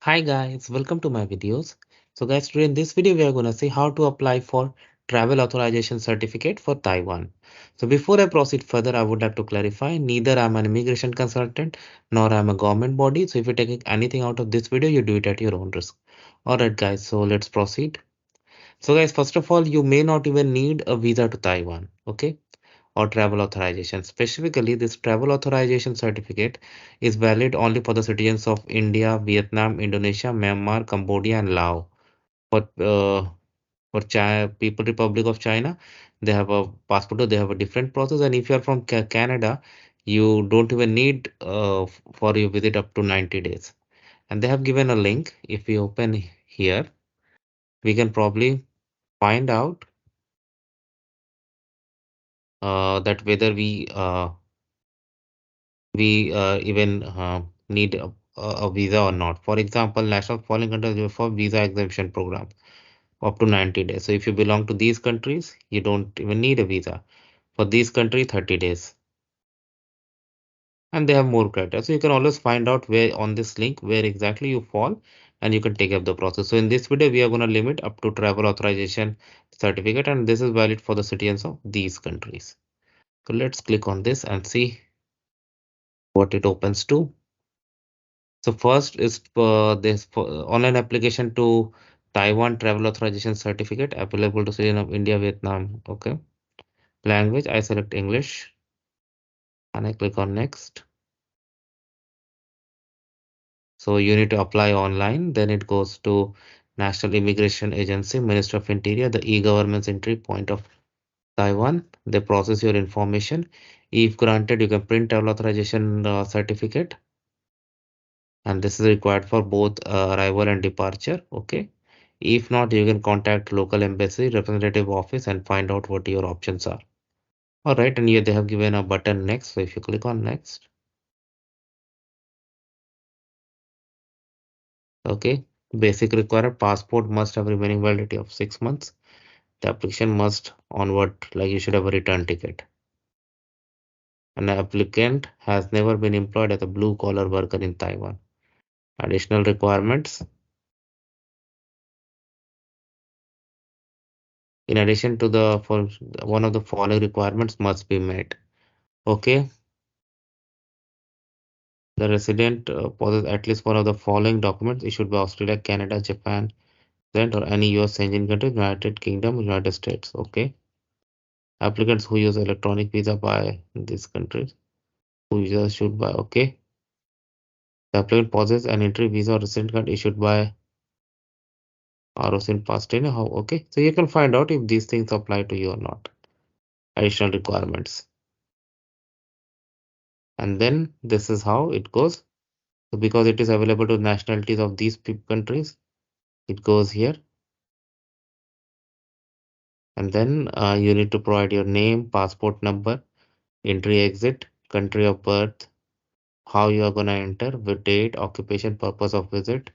Hi guys, welcome to my videos. So guys, today in this video we are going to see how to apply for travel authorization certificate for Taiwan. So before I proceed further, I would like to clarify neither I'm an immigration consultant nor I'm a government body. So if you take anything out of this video, you do it at your own risk. Alright guys, so let's proceed. So guys, first of all, you may not even need a visa to Taiwan, okay? Or travel authorization. Specifically, this travel authorization certificate is valid only for the citizens of India, Vietnam, Indonesia, Myanmar, Cambodia, and Laos. For People Republic of China, they have a passport. They have a different process. And if you are from Canada, you don't even need for your visit up to 90 days. And they have given a link. If we open here, we can probably find out that whether we even need a visa or not. For example, national foreign countries for visa exemption program up to 90 days. So if you belong to these countries, you don't even need a visa. For these countries, 30 days. And they have more criteria. So you can always find out where on this link where exactly you fall and you can take up the process. So in this video, we are going to limit up to travel authorization certificate, and this is valid for the citizens of these countries. So let's click on this and see what it opens to. So first is this online application to Taiwan travel authorization certificate available to citizen of India, Vietnam. Okay. Language, I select English and I click on next. So you need to apply online. Then it goes to National Immigration Agency, Minister of Interior, the e-government's entry point of Taiwan. They process your information. If granted, you can print travel authorization certificate, and this is required for both arrival and departure. Okay. If not, you can contact local embassy representative office and find out what your options are. All right, and here they have given a button next. So if you click on next, okay, basic required passport must have remaining validity of 6 months. The application must onward, like you should have a return ticket. An applicant has never been employed as a blue collar worker in Taiwan. Additional requirements. In addition to one of the following requirements must be met. Okay, the resident possesses at least one of the following documents issued by Australia, Canada, Japan, or any US Schengen country, United Kingdom, United States. Okay. Applicants who use electronic visa by these countries, who visa issued by, okay. The applicant possesses an entry visa or resident card issued by ROC in past 10. How, okay. So you can find out if these things apply to you or not. Additional requirements. And then this is how it goes. So because it is available to nationalities of these countries, it goes here. And then you need to provide your name, passport number, entry exit, country of birth, how you are going to enter, with date, occupation, purpose of visit,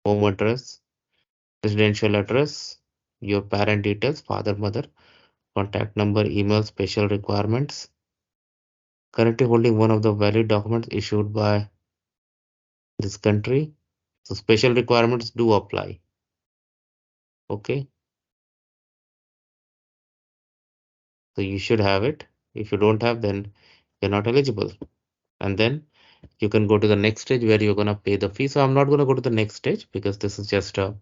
home address, residential address, your parent details, father, mother, contact number, email, special requirements, currently holding one of the valid documents issued by this country. So special requirements do apply. Okay. So you should have it. If you don't have, then you're not eligible. And then you can go to the next stage where you're going to pay the fee. So I'm not going to go to the next stage because this is just a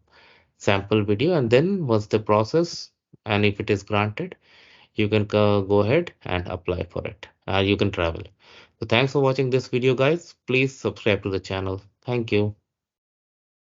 sample video. And then once the process, and if it is granted, you can go ahead and apply for it. You can travel. So thanks for watching this video, guys. Please subscribe to the channel. Thank you.